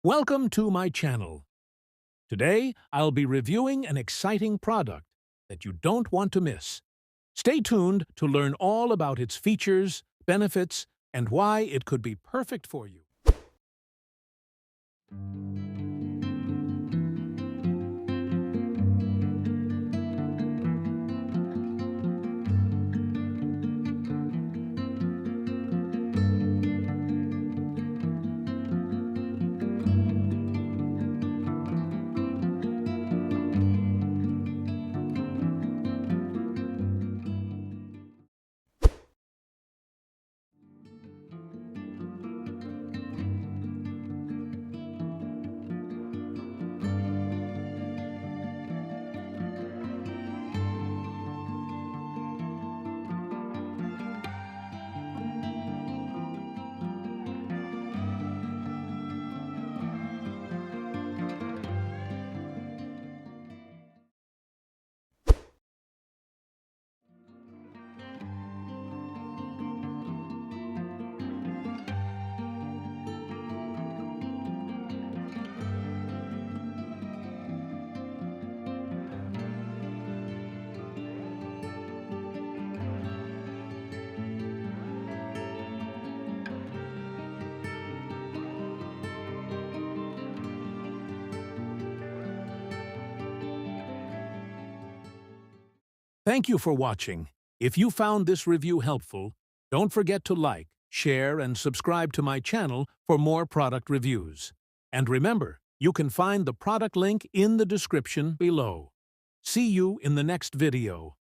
Welcome to my channel. Today, I'll be reviewing an exciting product that you don't want to miss. Stay tuned to learn all about its features, benefits, and why it could be perfect for you. Thank you for watching. If you found this review helpful, don't forget to like, share, and subscribe to my channel for more product reviews. And remember, you can find the product link in the description below. See you in the next video.